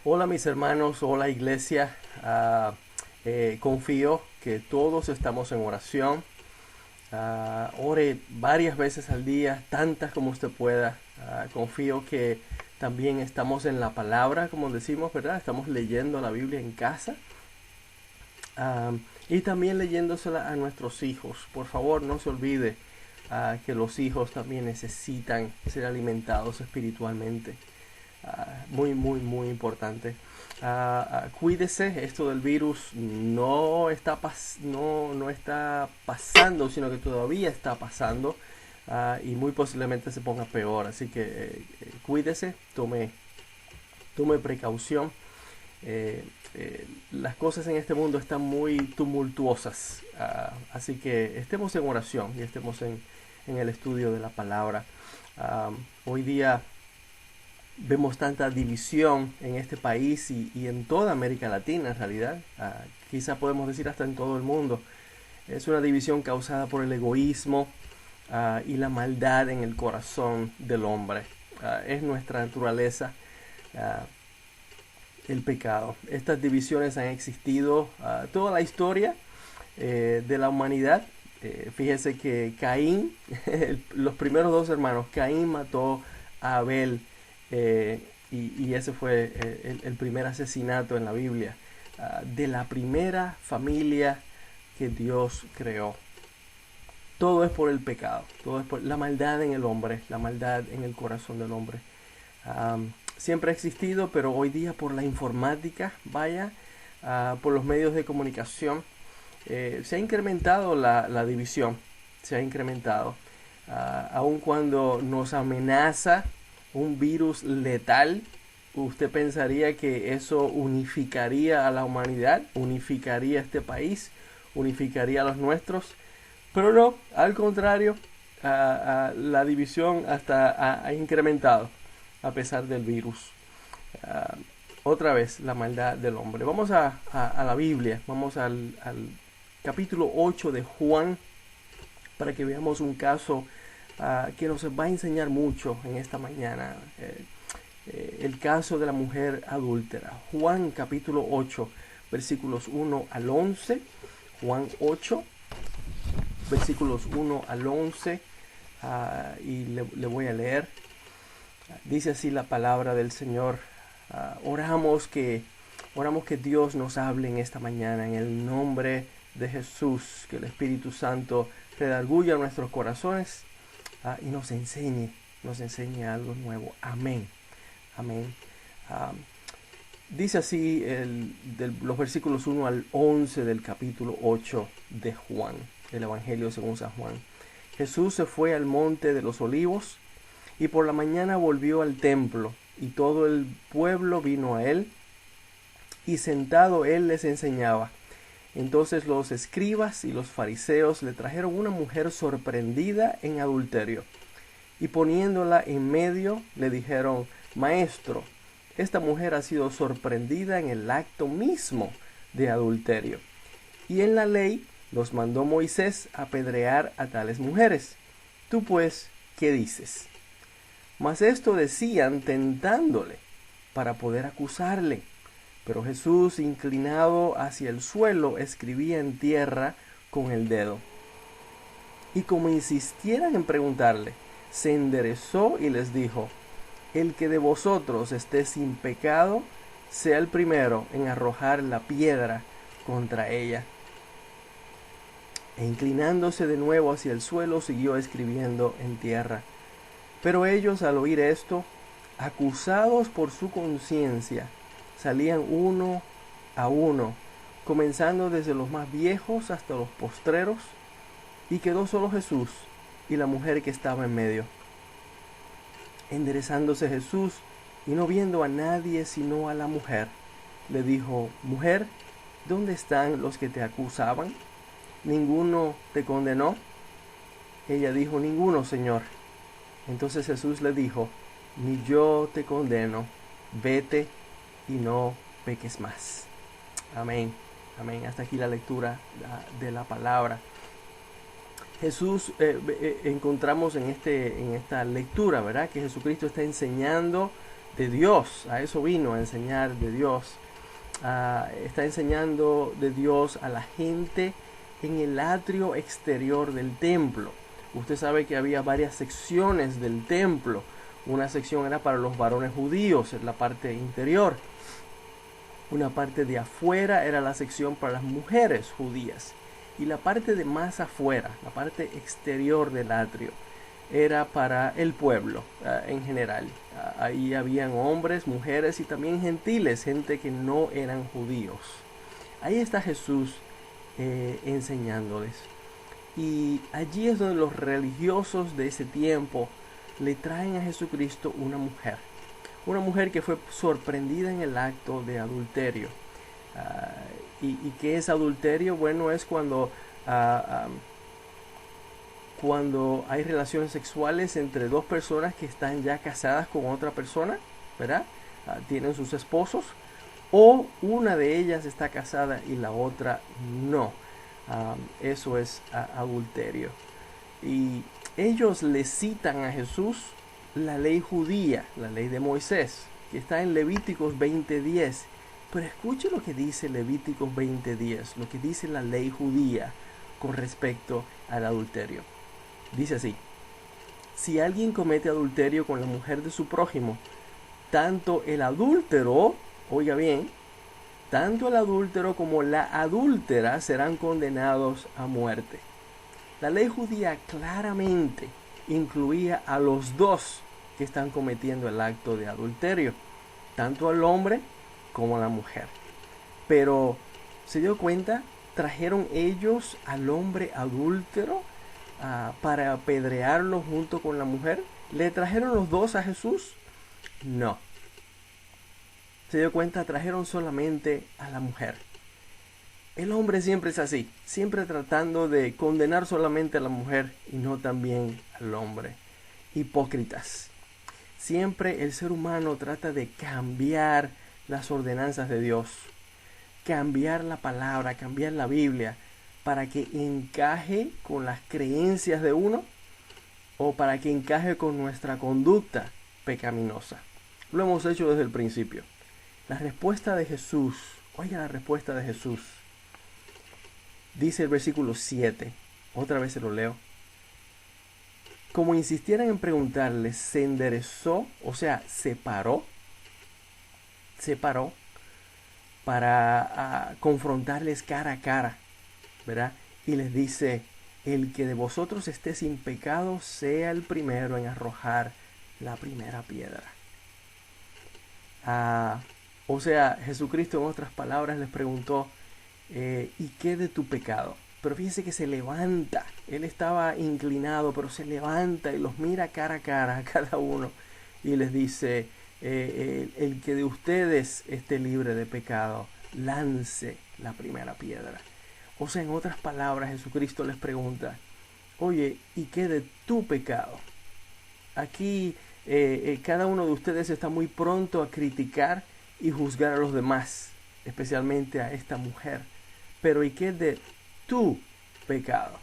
Hola mis hermanos, hola iglesia. Confío que todos estamos en oración. Ore varias veces al día, tantas como usted pueda. Confío que también estamos en la palabra, como decimos, ¿verdad? Estamos leyendo la Biblia en casa. Ah, y también leyéndosela a nuestros hijos. Por favor, no se olvide que los hijos también necesitan ser alimentados espiritualmente. Muy, muy, muy importante. Cuídese, esto del virus no está pasando, sino que todavía está pasando. Y muy posiblemente se ponga peor. Así que cuídese, tome precaución. Las cosas en este mundo están muy tumultuosas. Así que estemos en oración y estemos en el estudio de la palabra. Hoy día vemos tanta división en este país y en toda América Latina en realidad. Quizá podemos decir hasta en todo el mundo. Es una división causada por el egoísmo y la maldad en el corazón del hombre. Es nuestra naturaleza uh, el pecado. Estas divisiones han existido toda la historia de la humanidad. Fíjese que Caín, los primeros dos hermanos, Caín mató a Abel, y ese fue el primer asesinato en la Biblia, de la primera familia que Dios creó. Todo es por el pecado, todo es por la maldad en el hombre, la maldad en el corazón del hombre. Siempre ha existido, pero hoy día por la informática, vaya, por los medios de comunicación, se ha incrementado la división, se ha incrementado. Aun cuando nos amenaza un virus letal, usted pensaría que eso unificaría a la humanidad, unificaría a este país, unificaría a los nuestros, pero no, al contrario, la división hasta ha incrementado a pesar del virus. Uh, Otra vez la maldad del hombre. Vamos a la Biblia, vamos al capítulo 8 de Juan para que veamos un caso que nos va a enseñar mucho en esta mañana. El caso de la mujer adúltera. Juan capítulo 8, versículos 1 al 11. Juan 8, versículos 1 al 11. Y le voy a leer. Dice así la palabra del Señor. Oramos que Dios nos hable en esta mañana en el nombre de Jesús, que el Espíritu Santo redarguya nuestros corazones y nos enseñe algo nuevo. Amén. Amén. Uh, Dice así los versículos 1 al 11 del capítulo 8 de Juan, del Evangelio según San Juan. Jesús se fue al monte de los olivos y por la mañana volvió al templo, y todo el pueblo vino a él, y sentado él les enseñaba. Entonces los escribas y los fariseos le trajeron una mujer sorprendida en adulterio, y poniéndola en medio le dijeron: Maestro, esta mujer ha sido sorprendida en el acto mismo de adulterio, y en la ley los mandó Moisés apedrear a tales mujeres. Tú pues, ¿qué dices? Mas esto decían tentándole para poder acusarle. Pero Jesús, inclinado hacia el suelo, escribía en tierra con el dedo. Y como insistieran en preguntarle, se enderezó y les dijo: El que de vosotros esté sin pecado, sea el primero en arrojar la piedra contra ella. E inclinándose de nuevo hacia el suelo, siguió escribiendo en tierra. Pero ellos, al oír esto, acusados por su conciencia, salían uno a uno, comenzando desde los más viejos hasta los postreros, y quedó solo Jesús y la mujer que estaba en medio. Enderezándose Jesús y no viendo a nadie sino a la mujer, le dijo: Mujer, ¿dónde están los que te acusaban? ¿Ninguno te condenó? Ella dijo: Ninguno, Señor. Entonces Jesús le dijo: Ni yo te condeno, vete y no peques más. Amén. Amén. Hasta aquí la lectura de la palabra. Jesús, encontramos en esta lectura, ¿verdad? Que Jesucristo está enseñando de Dios. A eso vino, a enseñar de Dios. Está enseñando de Dios a la gente en el atrio exterior del templo. Usted sabe que había varias secciones del templo. Una sección era para los varones judíos, en la parte interior. Una parte de afuera era la sección para las mujeres judías. Y la parte de más afuera, la parte exterior del atrio, era para el pueblo en general. Ahí habían hombres, mujeres y también gentiles, gente que no eran judíos. Ahí está Jesús enseñándoles. Y allí es donde los religiosos de ese tiempo le traen a Jesucristo una mujer. Una mujer que fue sorprendida en el acto de adulterio. ¿Y qué es adulterio? Bueno, es cuando hay relaciones sexuales entre dos personas que están ya casadas con otra persona, ¿verdad? Tienen sus esposos, o una de ellas está casada y la otra no. Eso es adulterio. Y ellos le citan a Jesús la ley judía, la ley de Moisés, que está en Levíticos 20:10. Pero escuche lo que dice Levíticos 20:10, lo que dice la ley judía con respecto al adulterio. Dice así: si alguien comete adulterio con la mujer de su prójimo, tanto el adúltero, oiga bien, tanto el adúltero como la adúltera serán condenados a muerte. La ley judía claramente incluía a los dos que están cometiendo el acto de adulterio, tanto al hombre como a la mujer. Pero, ¿se dio cuenta? Trajeron ellos al hombre adúltero para apedrearlo junto con la mujer. ¿Le trajeron los dos a Jesús? No. ¿Se dio cuenta? Trajeron solamente a la mujer. El hombre siempre es así, siempre tratando de condenar solamente a la mujer y no también al hombre. Hipócritas. Siempre el ser humano trata de cambiar las ordenanzas de Dios, cambiar la palabra, cambiar la Biblia, para que encaje con las creencias de uno o para que encaje con nuestra conducta pecaminosa. Lo hemos hecho desde el principio. La respuesta de Jesús, oiga la respuesta de Jesús. Dice el versículo 7, otra vez se lo leo. Como insistieran en preguntarle, se enderezó, o sea, se paró para confrontarles cara a cara, ¿verdad? Y les dice: el que de vosotros esté sin pecado sea el primero en arrojar la primera piedra. O sea, Jesucristo en otras palabras les preguntó: ¿y qué de tu pecado? Pero fíjense que se levanta. Él estaba inclinado, pero se levanta y los mira cara a cara a cada uno y les dice: el que de ustedes esté libre de pecado, lance la primera piedra. O sea, en otras palabras, Jesucristo les pregunta: oye, ¿y qué de tu pecado? Aquí cada uno de ustedes está muy pronto a criticar y juzgar a los demás, especialmente a esta mujer. Pero ¿y qué de tu pecado?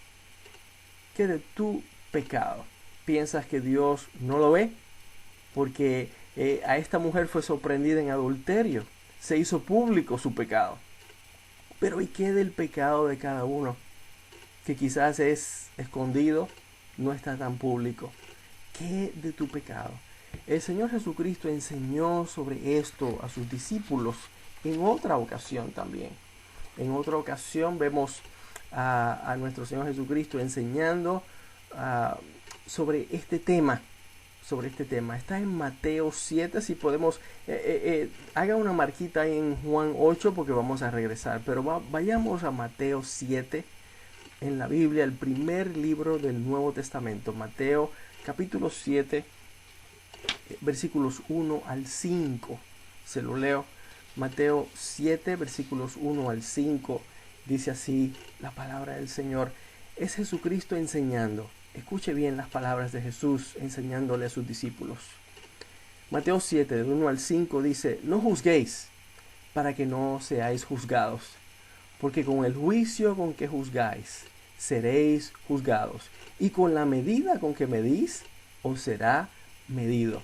¿Qué de tu pecado? ¿Piensas que Dios no lo ve? Porque a esta mujer fue sorprendida en adulterio. Se hizo público su pecado. Pero ¿y qué del pecado de cada uno? Que quizás es escondido, no está tan público. ¿Qué de tu pecado? El Señor Jesucristo enseñó sobre esto a sus discípulos en otra ocasión también. En otra ocasión vemos a nuestro Señor Jesucristo enseñando sobre este tema. Está en Mateo 7, si podemos, haga una marquita ahí en Juan 8 porque vamos a regresar, pero vayamos a Mateo 7 en la Biblia, el primer libro del Nuevo Testamento, Mateo capítulo 7, versículos 1 al 5, se lo leo. Mateo 7, versículos 1 al 5, dice así la palabra del Señor. Es Jesucristo enseñando. Escuche bien las palabras de Jesús enseñándole a sus discípulos. Mateo 7, del 1 al 5 dice: no juzguéis para que no seáis juzgados, porque con el juicio con que juzgáis seréis juzgados, y con la medida con que medís os será medido.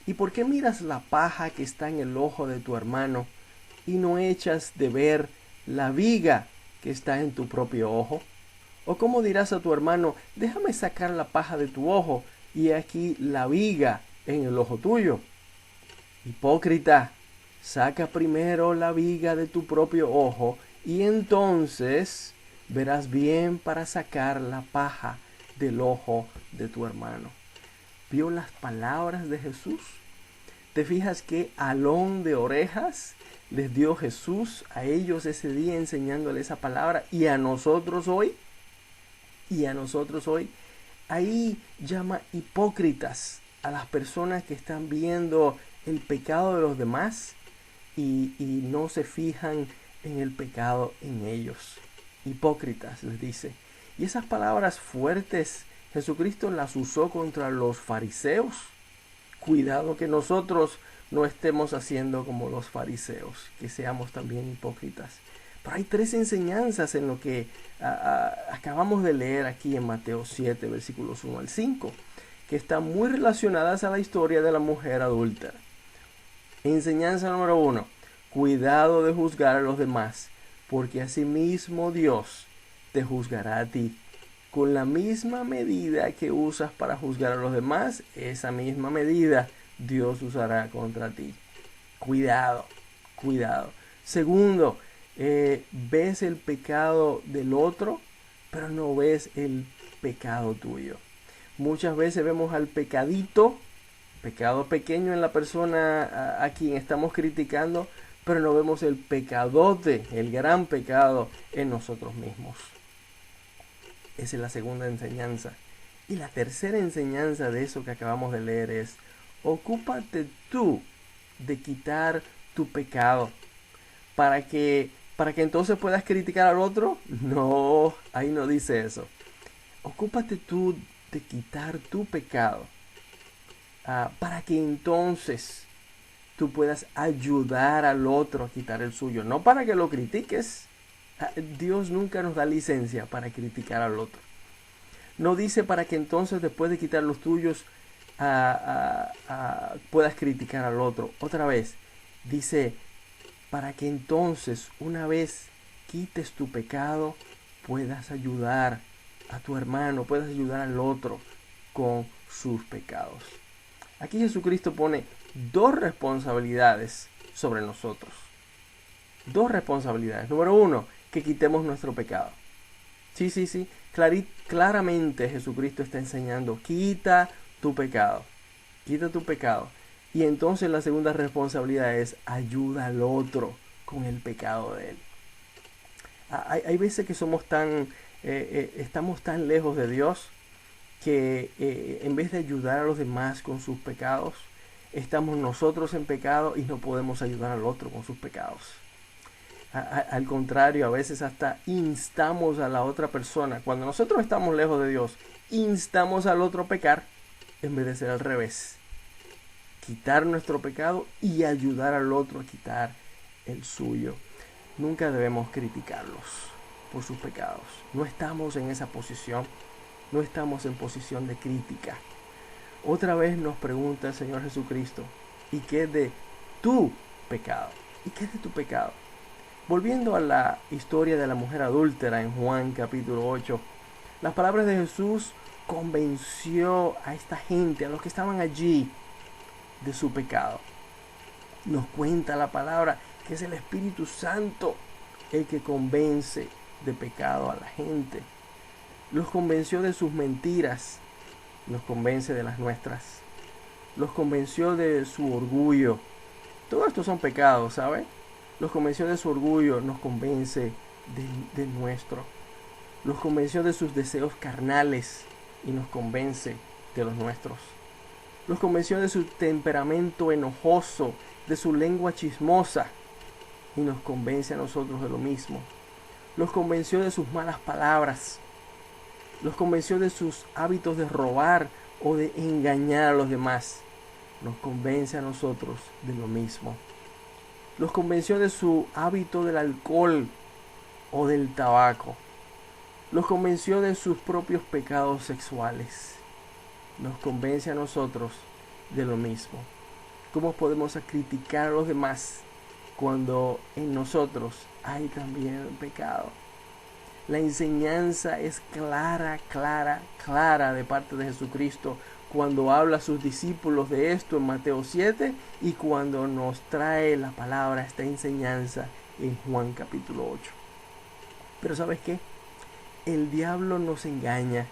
¿Y por qué miras la paja que está en el ojo de tu hermano y no echas de ver la viga que está en tu propio ojo? ¿O cómo dirás a tu hermano, déjame sacar la paja de tu ojo y he aquí la viga en el ojo tuyo? Hipócrita, saca primero la viga de tu propio ojo y entonces verás bien para sacar la paja del ojo de tu hermano. ¿Vio las palabras de Jesús? ¿Te fijas qué alón de orejas les dio Jesús a ellos ese día enseñándoles esa palabra? Y a nosotros hoy, ahí llama hipócritas a las personas que están viendo el pecado de los demás y no se fijan en el pecado en ellos. Hipócritas, les dice. Y esas palabras fuertes Jesucristo las usó contra los fariseos. Cuidado que nosotros no estemos haciendo como los fariseos, que seamos también hipócritas. Pero hay tres enseñanzas en lo que acabamos de leer aquí en Mateo 7, versículos 1 al 5, que están muy relacionadas a la historia de la mujer adúltera. Enseñanza número 1. Cuidado de juzgar a los demás, porque asimismo Dios te juzgará a ti. Con la misma medida que usas para juzgar a los demás, esa misma medida Dios usará contra ti. Cuidado, cuidado. Segundo, ves el pecado del otro, pero no ves el pecado tuyo. Muchas veces vemos al pecadito, pecado pequeño en la persona a quien estamos criticando, pero no vemos el pecadote, el gran pecado en nosotros mismos. Esa es la segunda enseñanza. Y la tercera enseñanza de eso que acabamos de leer es, ocúpate tú de quitar tu pecado. ¿Para que entonces puedas criticar al otro? No, ahí no dice eso. Ocúpate tú de quitar tu pecado. Para que entonces tú puedas ayudar al otro a quitar el suyo. No para que lo critiques. Dios nunca nos da licencia para criticar al otro. No dice para que entonces después de quitar los tuyos puedas criticar al otro. Otra vez, dice para que entonces una vez quites tu pecado puedas ayudar a tu hermano, puedas ayudar al otro con sus pecados. Aquí Jesucristo pone dos responsabilidades sobre nosotros. Dos responsabilidades. Número 1, que quitemos nuestro pecado. Sí. Claramente Jesucristo está enseñando, quita tu pecado. Quita tu pecado. Y entonces la segunda responsabilidad es ayuda al otro con el pecado de él. Hay veces que somos estamos tan lejos de Dios que en vez de ayudar a los demás con sus pecados, estamos nosotros en pecado y no podemos ayudar al otro con sus pecados. Al contrario, a veces hasta instamos a la otra persona. Cuando nosotros estamos lejos de Dios, instamos al otro a pecar en vez de ser al revés. Quitar nuestro pecado y ayudar al otro a quitar el suyo. Nunca debemos criticarlos por sus pecados. No estamos en esa posición. No estamos en posición de crítica. Otra vez nos pregunta el Señor Jesucristo, ¿y qué de tu pecado? ¿Y qué de tu pecado? Volviendo a la historia de la mujer adúltera en Juan capítulo 8, las palabras de Jesús convenció a esta gente, a los que estaban allí, de su pecado. Nos cuenta la palabra que es el Espíritu Santo el que convence de pecado a la gente. Los convenció de sus mentiras, nos convence de las nuestras. Los convenció de su orgullo. Todo esto son pecados, ¿sabe? Los convenció de su orgullo, nos convence de nuestro. Los convenció de sus deseos carnales y nos convence de los nuestros. Los convenció de su temperamento enojoso, de su lengua chismosa y nos convence a nosotros de lo mismo. Los convenció de sus malas palabras. Los convenció de sus hábitos de robar o de engañar a los demás. Nos convence a nosotros de lo mismo. Los convenció de su hábito del alcohol o del tabaco. Los convenció de sus propios pecados sexuales. Nos convence a nosotros de lo mismo. ¿Cómo podemos criticar a los demás cuando en nosotros hay también pecado? La enseñanza es clara, clara, clara de parte de Jesucristo cuando habla a sus discípulos de esto en Mateo 7 y cuando nos trae la palabra, esta enseñanza en Juan capítulo 8. Pero ¿sabes qué? El diablo nos engaña,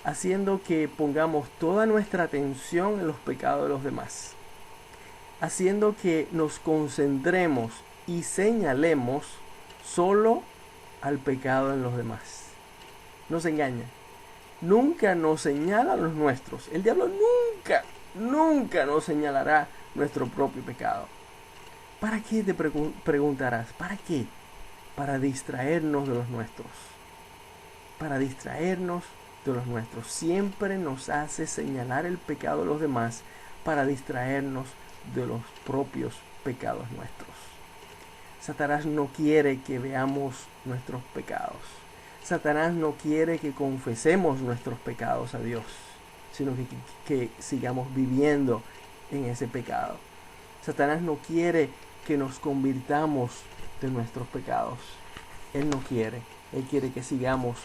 haciendo que pongamos toda nuestra atención en los pecados de los demás, haciendo que nos concentremos y señalemos solo al pecado en los demás. Nos engaña. Nunca nos señala los nuestros. El diablo nunca nos señalará nuestro propio pecado. ¿Para qué te preguntarás? ¿Para qué? Para distraernos de los nuestros. Para distraernos de los nuestros. Siempre nos hace señalar el pecado de los demás para distraernos de los propios pecados nuestros. Satanás no quiere que veamos nuestros pecados. Satanás no quiere que confesemos nuestros pecados a Dios, sino que sigamos viviendo en ese pecado. Satanás no quiere que nos convirtamos de nuestros pecados. Él no quiere. Él quiere que sigamos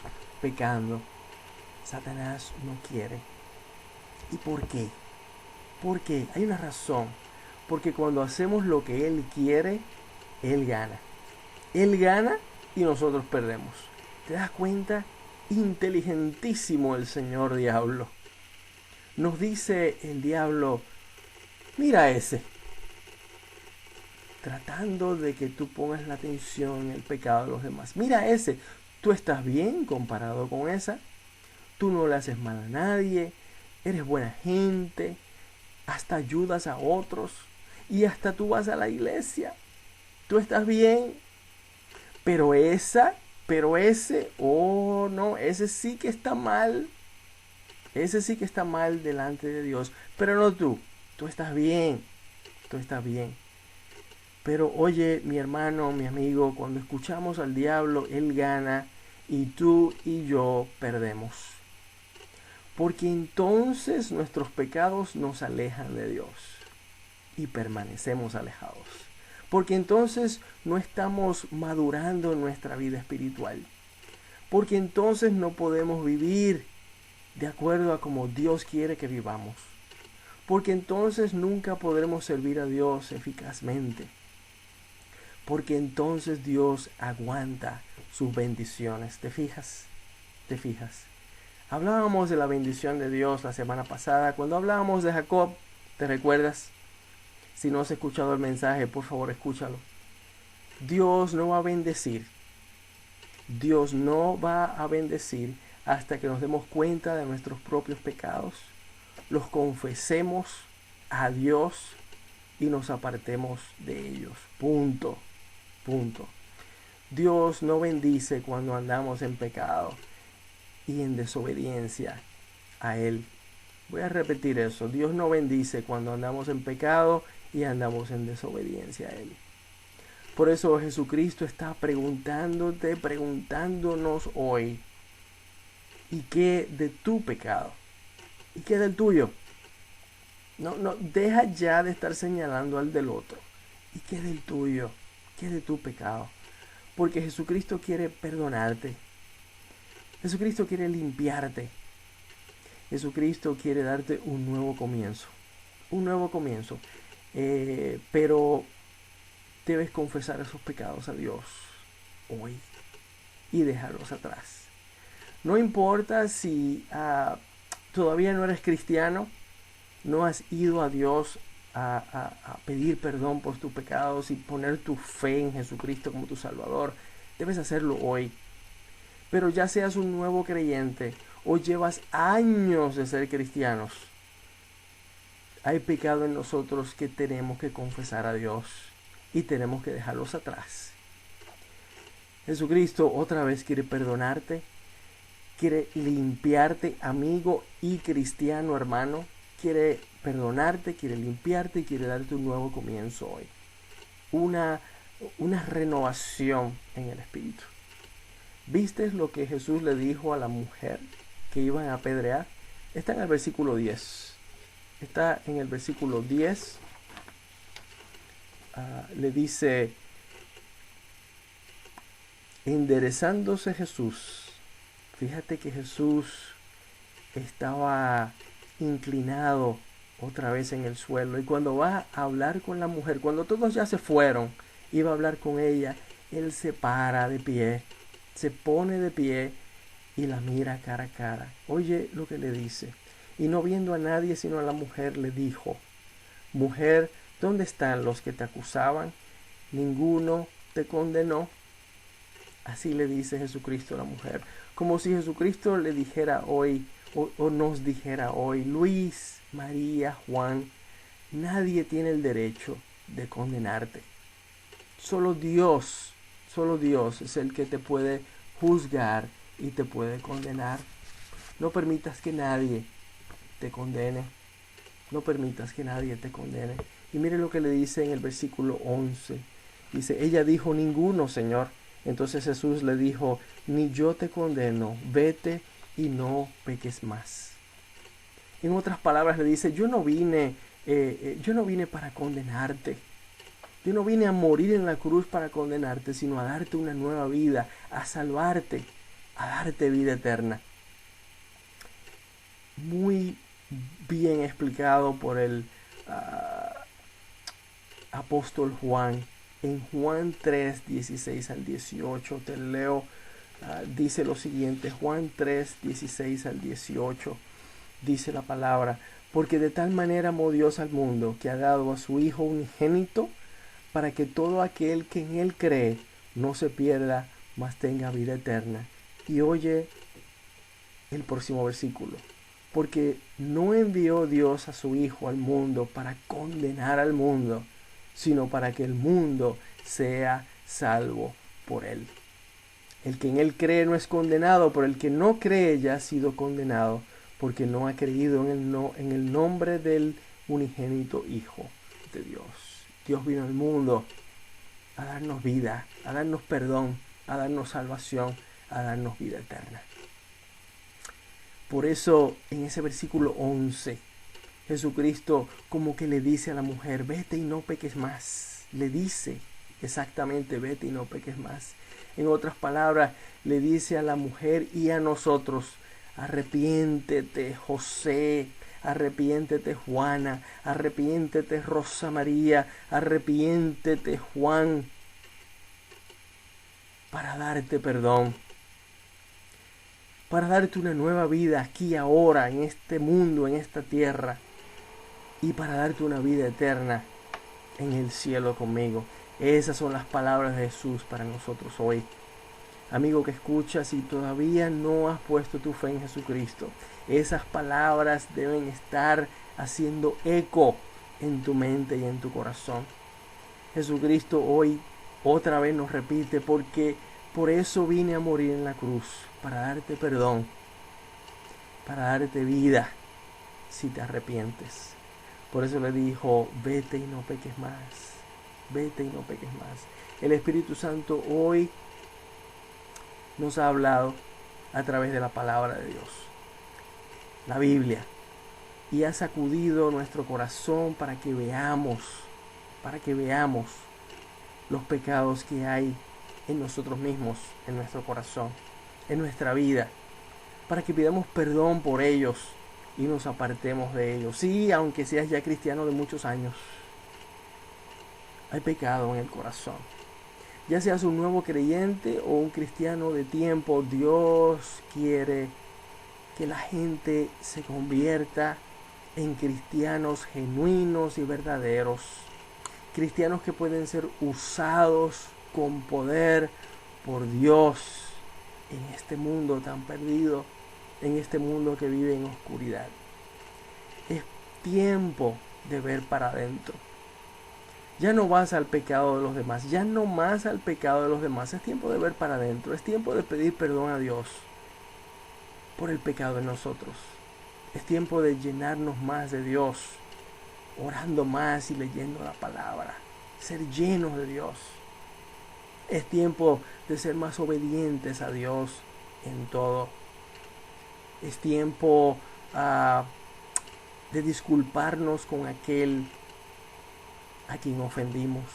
pecando. Satanás no quiere. ¿Y por qué? ¿Por qué? Hay una razón. Porque cuando hacemos lo que Él quiere, Él gana. Él gana y nosotros perdemos. ¿Te das cuenta? Inteligentísimo el señor diablo. Nos dice el diablo, mira ese. Tratando de que tú pongas la atención en el pecado de los demás. Mira ese. Tú estás bien comparado con esa. Tú no le haces mal a nadie. Eres buena gente. Hasta ayudas a otros. Y hasta tú vas a la iglesia. Tú estás bien. Pero ese, oh no, ese sí que está mal. Ese sí que está mal delante de Dios. Pero no tú. Tú estás bien. Tú estás bien. Pero oye, mi hermano, mi amigo, cuando escuchamos al diablo, él gana y tú y yo perdemos. Porque entonces nuestros pecados nos alejan de Dios y permanecemos alejados. Porque entonces no estamos madurando en nuestra vida espiritual. Porque entonces no podemos vivir de acuerdo a como Dios quiere que vivamos. Porque entonces nunca podremos servir a Dios eficazmente. Porque entonces Dios aguanta sus bendiciones. ¿Te fijas? ¿Te fijas? Hablábamos de la bendición de Dios la semana pasada. Cuando hablábamos de Jacob, ¿te recuerdas? Si no has escuchado el mensaje, por favor escúchalo. Dios no va a bendecir. Dios no va a bendecir hasta que nos demos cuenta de nuestros propios pecados, los confesemos a Dios y nos apartemos de ellos. Punto. Punto. Dios no bendice cuando andamos en pecado y en desobediencia a Él. Voy a repetir eso. Dios no bendice cuando andamos en pecado y andamos en desobediencia a Él. Por eso Jesucristo está preguntándonos hoy, ¿y qué de tu pecado? ¿Y qué del tuyo? No, deja ya de estar señalando al del otro. ¿Y qué del tuyo? ¿Qué de tu pecado? Porque Jesucristo quiere perdonarte. Jesucristo quiere limpiarte. Jesucristo quiere darte un nuevo comienzo. Un nuevo comienzo. Pero debes confesar esos pecados a Dios hoy y dejarlos atrás. No importa si todavía no eres cristiano, no has ido a Dios a pedir perdón por tus pecados y poner tu fe en Jesucristo como tu Salvador. Debes hacerlo hoy. Pero ya seas un nuevo creyente o llevas años de ser cristianos, hay pecado en nosotros que tenemos que confesar a Dios y tenemos que dejarlos atrás. Jesucristo otra vez quiere perdonarte, quiere limpiarte, amigo y cristiano hermano. Quiere perdonarte, quiere limpiarte y quiere darte un nuevo comienzo hoy. Una renovación en el espíritu. ¿Viste lo que Jesús le dijo a la mujer que iban a apedrear? Está en el versículo 10. Está en el versículo 10 le dice, enderezándose Jesús, fíjate que Jesús estaba inclinado otra vez en el suelo, y cuando va a hablar con la mujer, cuando todos ya se fueron, iba a hablar con ella, él se para de pie, se pone de pie y la mira cara a cara. Oye lo que le dice. Y no viendo a nadie sino a la mujer, le dijo, mujer, ¿dónde están los que te acusaban? ¿Ninguno te condenó? Así le dice Jesucristo a la mujer. Como si Jesucristo le dijera hoy, o nos dijera hoy, Luis, María, Juan, nadie tiene el derecho de condenarte. Solo Dios es el que te puede juzgar y te puede condenar. No permitas que nadie te condene. No permitas que nadie te condene. Y mire lo que le dice en el versículo 11. Dice, ella dijo, ninguno, Señor. Entonces Jesús le dijo, ni yo te condeno, vete y no peques más. En otras palabras le dice, yo no vine para condenarte. Yo no vine a morir en la cruz para condenarte, sino a darte una nueva vida, a salvarte, a darte vida eterna. Muy bien explicado por el apóstol Juan. En Juan 3, 16 al 18, te leo, dice lo siguiente, Juan 3, 16 al 18, dice la palabra, porque de tal manera amó Dios al mundo, que ha dado a su Hijo unigénito, para que todo aquel que en él cree no se pierda, mas tenga vida eterna. Y oye el próximo versículo, porque no envió Dios a su Hijo al mundo para condenar al mundo, sino para que el mundo sea salvo por él. El que en él cree no es condenado, pero el que no cree ya ha sido condenado, porque no ha creído en el nombre del unigénito Hijo de Dios. Dios vino al mundo a darnos vida, a darnos perdón, a darnos salvación, a darnos vida eterna. Por eso en ese versículo 11, Jesucristo como que le dice a la mujer, vete y no peques más. Le dice exactamente, vete y no peques más. En otras palabras, le dice a la mujer y a nosotros, arrepiéntete, José, arrepiéntete, Juana, arrepiéntete, Rosa María, arrepiéntete, Juan, para darte perdón, para darte una nueva vida aquí ahora, en este mundo, en esta tierra, y para darte una vida eterna en el cielo conmigo. Esas son las palabras de Jesús para nosotros hoy. Amigo que escuchas, si todavía no has puesto tu fe en Jesucristo, esas palabras deben estar haciendo eco en tu mente y en tu corazón. Jesucristo hoy otra vez nos repite, porque por eso vine a morir en la cruz, para darte perdón, para darte vida si te arrepientes. Por eso le dijo, vete y no peques más, vete y no peques más. El Espíritu Santo hoy nos ha hablado a través de la palabra de Dios, la Biblia, y ha sacudido nuestro corazón para que veamos los pecados que hay en nosotros mismos, en nuestro corazón, en nuestra vida, para que pidamos perdón por ellos y nos apartemos de ellos. Sí, aunque seas ya cristiano de muchos años, hay pecado en el corazón. Ya seas un nuevo creyente o un cristiano de tiempo, Dios quiere que la gente se convierta en cristianos genuinos y verdaderos. Cristianos que pueden ser usados con poder por Dios en este mundo tan perdido, en este mundo que vive en oscuridad. Es tiempo de ver para adentro. Ya no vas al pecado de los demás, ya no más al pecado de los demás. Es tiempo de ver para adentro, es tiempo de pedir perdón a Dios por el pecado de nosotros. Es tiempo de llenarnos más de Dios, orando más y leyendo la palabra, ser llenos de Dios. Es tiempo de ser más obedientes a Dios en todo. Es tiempo de disculparnos con aquel a quien ofendimos.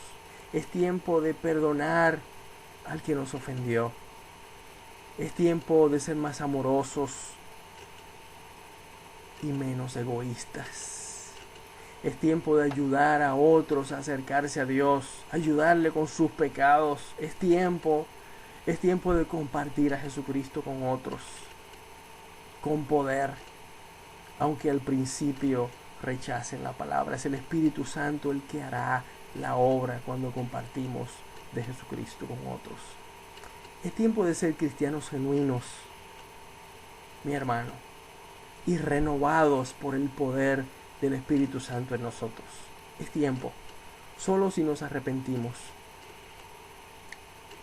Es tiempo de perdonar al que nos ofendió. Es tiempo de ser más amorosos y menos egoístas. Es tiempo de ayudar a otros a acercarse a Dios, ayudarle con sus pecados. Es tiempo de compartir a Jesucristo con otros, con poder, aunque al principio rechacen la palabra. Es el Espíritu Santo el que hará la obra cuando compartimos de Jesucristo con otros. Es tiempo de ser cristianos genuinos, mi hermano, y renovados por el poder del Espíritu Santo en nosotros. Es tiempo, solo si nos arrepentimos,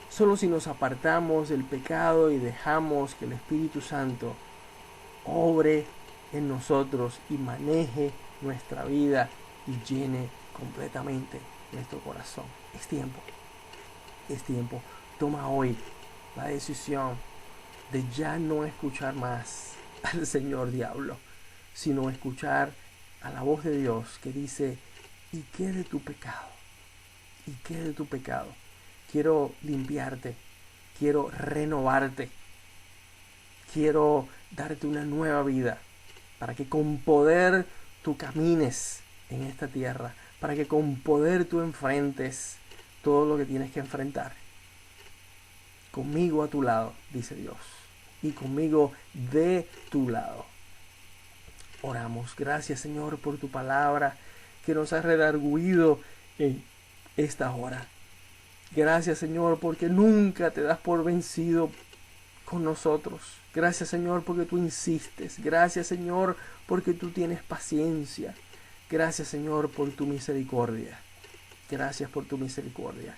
solo si nos apartamos del pecado y dejamos que el Espíritu Santo obre en nosotros y maneje nuestra vida y llene completamente nuestro corazón. Es tiempo, es tiempo. Toma hoy la decisión de ya no escuchar más al Señor diablo, sino escuchar a la voz de Dios que dice: ¿y qué de tu pecado? ¿Y qué de tu pecado? Quiero limpiarte, quiero renovarte, quiero darte una nueva vida, para que con poder tú camines en esta tierra, para que con poder tú enfrentes todo lo que tienes que enfrentar. Conmigo a tu lado, dice Dios, y conmigo de tu lado. Oramos. Gracias, Señor, por tu palabra que nos ha redarguido en esta hora. Gracias, Señor, porque nunca te das por vencido con nosotros. Gracias, Señor, porque tú insistes. Gracias, Señor, porque tú tienes paciencia. Gracias, Señor, por tu misericordia. Gracias por tu misericordia.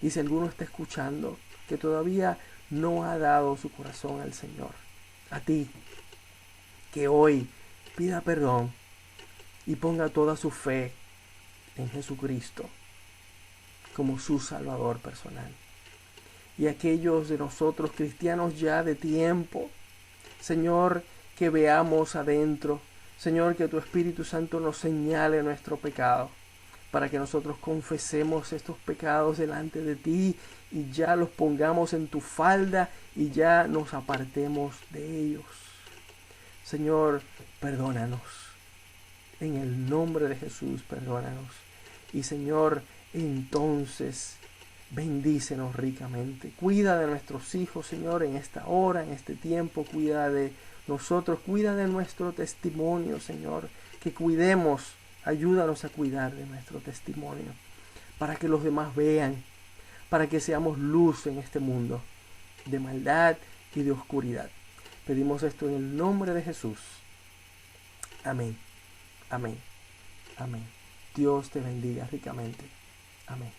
Y si alguno está escuchando que todavía no ha dado su corazón al Señor, a ti, que hoy pida perdón y ponga toda su fe en Jesucristo como su Salvador personal. Y aquellos de nosotros cristianos ya de tiempo, Señor, que veamos adentro, Señor, que tu Espíritu Santo nos señale nuestro pecado, para que nosotros confesemos estos pecados delante de ti y ya los pongamos en tu falda y ya nos apartemos de ellos. Señor, perdónanos. En el nombre de Jesús, perdónanos. Y Señor, entonces, bendícenos ricamente. Cuida de nuestros hijos, Señor, en esta hora, en este tiempo. Cuida de nosotros, cuida de nuestro testimonio, Señor. Que cuidemos, ayúdanos a cuidar de nuestro testimonio, para que los demás vean, para que seamos luz en este mundo de maldad y de oscuridad. Pedimos esto en el nombre de Jesús. Amén. Amén. Amén. Dios te bendiga ricamente. Amén.